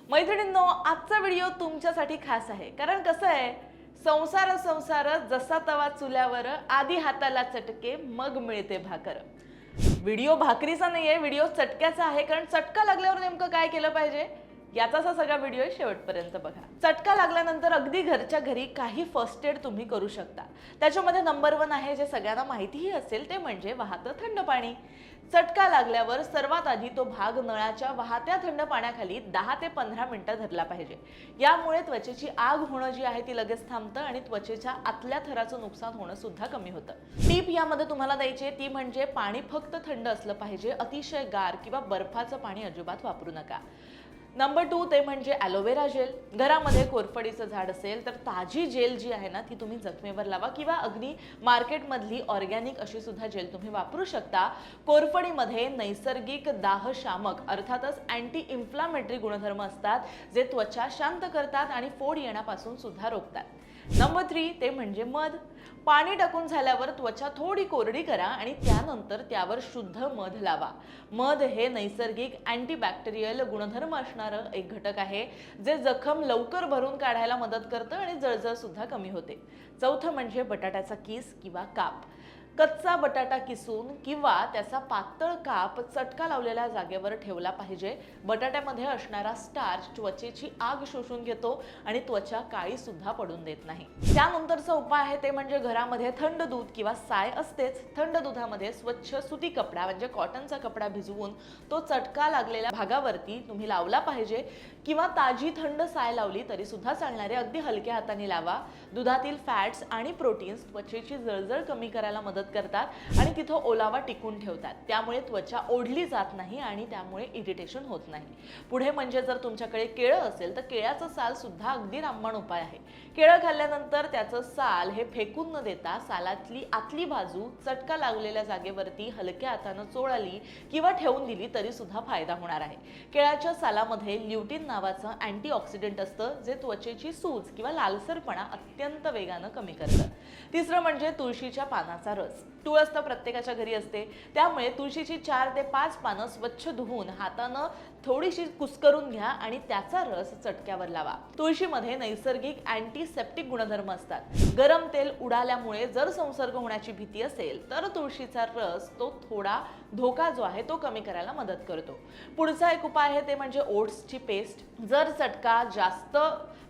मैत्रिणींनो, आजचा व्हिडिओ तुमच्यासाठी खास आहे. कारण कसं आहे, संसार जसा तवा चुल्यावर, आधी हाताला चटके मग मिळते भाकर. व्हिडिओ भाकरीचा नाहीये, व्हिडिओ चटक्याचा आहे. कारण चटका लागल्यावर नेमकं काय केलं पाहिजे याचाच हा सगळा व्हिडिओ शेवटपर्यंत बघा. चटका लागल्यानंतर अगदी घरच्या घरी काही फर्स्ट एड तुम्ही करू शकता. त्याच्यामध्ये नंबर 1 आहे, जे सगळ्यांना माहितीही असेल, ते म्हणजे वाहतं थंड पाणी. चटका लागल्यावर सर्वात आधी तो भाग नळाच्या वाहत्या थंड पाण्याखाली 10 ते 15 मिनिटं धरला पाहिजे. यामुळे त्वचेची आग होणं जी आहे ती लगेच थांबतं आणि त्वचेच्या आतल्या थराचं नुकसान होणं सुद्धा कमी होतं. टीप यामध्ये तुम्हाला द्यायची ती म्हणजे पाणी फक्त थंड असलं पाहिजे. अतिशय गार किंवा बर्फाचं पाणी अजिबात वापरू नका. नंबर 2 ते म्हणजे ॲलोवेरा जेल. घरामध्ये कोरफडीचं झाड असेल तर ताजी जेल जी आहे ना ती तुम्ही जखमेवर लावा किंवा अगदी मार्केटमधली ऑर्गॅनिक अशी सुद्धा जेल तुम्ही वापरू शकता. कोरफडीमध्ये नैसर्गिक दाहशामक अर्थातच अँटी इन्फ्लामेटरी गुणधर्म असतात, जे त्वचा शांत करतात आणि फोड येण्यापासून सुद्धा रोखतात. नंबर 3 ते म्हणजे मध. पाणी टाकून झाल्यावर त्वचा थोडी कोरडी करा आणि त्यानंतर त्यावर शुद्ध मध लावा. मध हे नैसर्गिक अँटीबॅक्टेरियल गुणधर्म असणारं एक घटक आहे, जे जखम लवकर भरून काढायला मदत करतं आणि जळजळ सुद्धा कमी होते. चौथं म्हणजे बटाट्याचा किस किंवा काप. कच्चा बटाटा किसून किंवा त्याचा पातळ काप चटका लावलेल्या जागेवर ठेवला पाहिजे. बटाट्यामध्ये असणारा स्टार्च त्वचेची आग शोषून घेतो आणि त्वचा काळी सुद्धा पडून देत नाही. त्यानंतरचा उपाय आहे ते म्हणजे घरामध्ये थंड दूध किंवा साय असतेच. थंड दुधामध्ये स्वच्छ सुती कपडा म्हणजे कॉटनचा कपडा भिजवून तो चटका लागलेल्या भागावरती तुम्ही लावला पाहिजे किंवा ताजी थंड साय लावली तरी सुद्धा चालणारे. अगदी हलक्या हाताने लावा. दुधातील फॅट्स आणि प्रोटीन्स त्वचेची जळजळ कमी करायला मदत करतात आणि तिथं ओलावा टिकून ठेवतात. त्यामुळे त्वचा ओढली जात नाही आणि त्यामुळे इरिटेशन होत नाही. पुढे म्हणजे जर तुमच्याकडे केळं असेल तर केळ्याचं साल सुद्धा अगदी रामबाण उपाय आहे. केळं खाल्ल्यानंतर त्याचं साल हे फेकून न देता सालातली आतली बाजू चटका लागलेल्या जागेवरती हलक्या हातानं चोळली किंवा ठेवून दिली तरी सुद्धा फायदा होणार आहे. केळ्याच्या सालामध्ये ल्युटिन नावाचं अँटीऑक्सिडंट असतं, जे त्वचेची सूज किंवा लालसरपणा अत्यंत वेगानं कमी करतं. तिसरं म्हणजे तुळशीच्या पानाचा रस. तुळस तर प्रत्येकाच्या घरी असते, त्यामुळे तुळशीची 4 ते 5 पानं स्वच्छ धुवून हातानं थोडीशी कुस्करून घ्या आणि त्याचा रस चटक्यावर लावा. तुळशीमध्ये नैसर्गिक अँटीसेप्टिक गुणधर्म असतात. गरम तेल उडाल्यामुळे जर संसर्ग होण्याची भीती असेल तर तुळशीचा रस तो थोडा धोका जो आहे तो कमी करायला मदत करतो. पुढचा एक उपाय आहे ते म्हणजे ओट्सची पेस्ट. जर चटका जास्त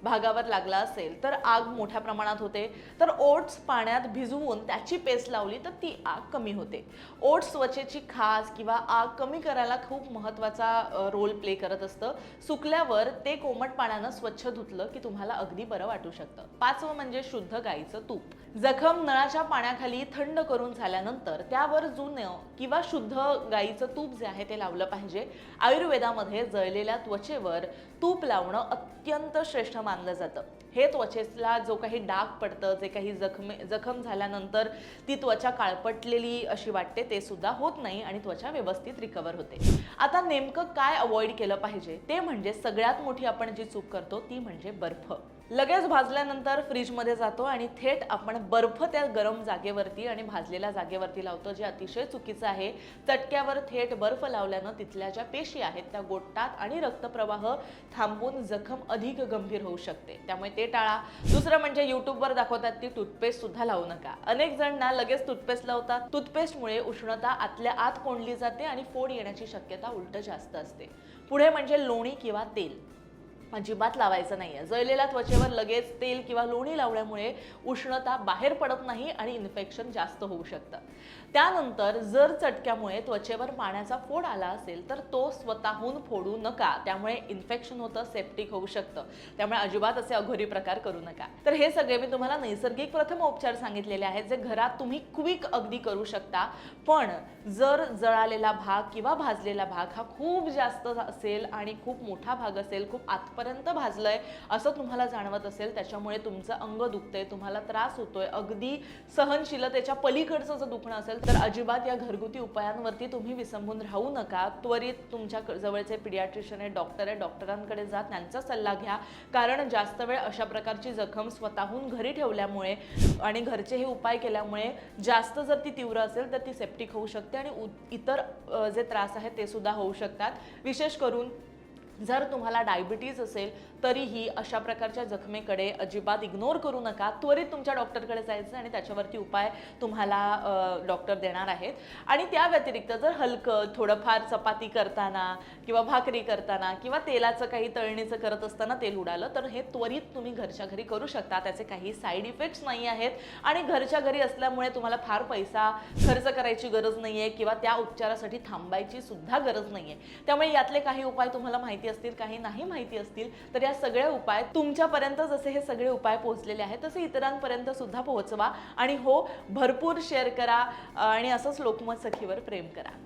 भागावर लागला असेल तर आग मोठ्या प्रमाणात होते, तर ओट्स पाण्यात भिजवून त्याची पेस्ट लावली तर ती आग कमी होते. ओट्स त्वचेची खाज किंवा आग कमी करायला खूप महत्त्वाचा रोल प्ले करत असतं. सुकल्यावर ते कोमट पाण्यानं स्वच्छ धुतलं की तुम्हाला अगदी बरं वाटू शकतं. 5वं म्हणजे शुद्ध गाईचं तूप. जखम नळाच्या पाण्याखाली थंड करून झाल्यानंतर त्यावर जुनं किंवा शुद्ध गाईचं तूप जे आहे ते लावलं पाहिजे. आयुर्वेदामध्ये जळलेल्या त्वचेवर तूप लावणं अत्यंत श्रेष्ठ मानलं जातं. हे त्वचेला जो काही डाग पडतं, जे काही जखम झाल्यानंतर ती त्वचा काळपटलेली अशी वाटते, ते सुद्धा होत नाही आणि त्वचा व्यवस्थित रिकवर होते. आता नेमकं काय अवॉइड केलं पाहिजे ते म्हणजे सगळ्यात मोठी आपण जी चूक करतो ती म्हणजे बर्फ. लगेच भाजल्यानंतर फ्रीजमध्ये जातो आणि थेट आपण बर्फ त्या गरम जागेवरती आणि भाजलेल्या जागेवरती लावतो, जे अतिशय चुकीचं आहे. चटक्यावर थेट बर्फ लावल्यानं तिथल्या ज्या पेशी आहेत त्या गोठतात आणि रक्तप्रवाह थांबून जखम अधिक गंभीर होऊ शकते. त्यामुळे ते टाळा. दुसरं म्हणजे यूट्यूबवर दाखवतात ती टूथपेस्ट सुद्धा लावू नका. अनेक जण ना लगेच टूथपेस्ट लावतात. टूथपेस्टमुळे उष्णता आतल्या आत कोंडली जाते आणि फोड येण्याची शक्यता उलट जास्त असते. पुढे म्हणजे लोणी किंवा तेल अजिबात लावायचं नाहीये. जळलेल्या त्वचेवर लगेच तेल किंवा लोणी लावल्यामुळे उष्णता बाहेर पडत नाही आणि इन्फेक्शन जास्त होऊ शकतं. त्यानंतर जर चटक्यामुळे त्वचेवर पाण्याचा फोड आला असेल तर तो स्वतःहून फोडू नका. त्यामुळे इन्फेक्शन होतं, सेप्टिक होऊ शकतं. त्यामुळे अजिबात असे अघोरी प्रकार करू नका. तर हे सगळे मी तुम्हाला नैसर्गिक प्रथम उपचार सांगितलेले आहेत, जे घरात तुम्ही क्विक अगदी करू शकता. पण जर जळालेला भाग किंवा भाजलेला भाग हा खूप जास्त असेल आणि खूप मोठा भाग असेल, खूप आतपर्यंत भाजलंय असं तुम्हाला जाणवत असेल, त्याच्यामुळे तुमचं अंग दुखतंय, तुम्हाला त्रास होतोय, अगदी सहनशीलतेच्या पलीकडचं जर दुखणं असेल तर अजिबात या घरगुती उपायांवरती तुम्ही विसंबून राहू नका. त्वरित तुमच्या जवळचे पिडियाट्रिशियन आहे, डॉक्टर आहे, डॉक्टरांकडे जा, त्यांचा सल्ला घ्या. कारण जास्त वेळ अशा प्रकारची जखम स्वतःहून घरी ठेवल्यामुळे आणि घरचे हे उपाय केल्यामुळे जास्त जर ती तीव्र असेल तर ती सेप्टिक होऊ शकते आणि इतर जे त्रास आहेत ते सुद्धा होऊ शकतात. विशेष करून जर तुम्हाला डायबिटीज असेल तरीही अशा प्रकारच्या जखमेकडे अजिबात इग्नोर करू नका. त्वरित तुमच्या डॉक्टरकडे जायचं आणि त्याच्यावरती उपाय तुम्हाला डॉक्टर देणार आहेत. आणि त्या व्यतिरिक्त जर हलकं थोडंफार चपाती करताना किंवा भाकरी करताना किंवा तेलाचं काही तळणीचं करत असताना तेल उडालं तर हे त्वरित तुम्ही घरच्या घरी करू शकता. त्याचे काही साईड इफेक्ट्स नाही आहेत आणि घरच्या घरी असल्यामुळे तुम्हाला फार पैसा खर्च करायची गरज नाहीये किंवा त्या उपचारासाठी थांबायची सुद्धा गरज नाहीये. त्यामुळे यातले काही उपाय तुम्हाला माहिती असतील, काही नाही माहिती असतील, तर या सगळ्या उपाय तुमच्यापर्यंत जसे हे सगळे उपाय पोहोचलेले आहेत तसे इतरांपर्यंत सुद्धा पोहोचवा. आणि हो, भरपूर शेअर करा आणि असंच लोकमत सखीवर प्रेम करा.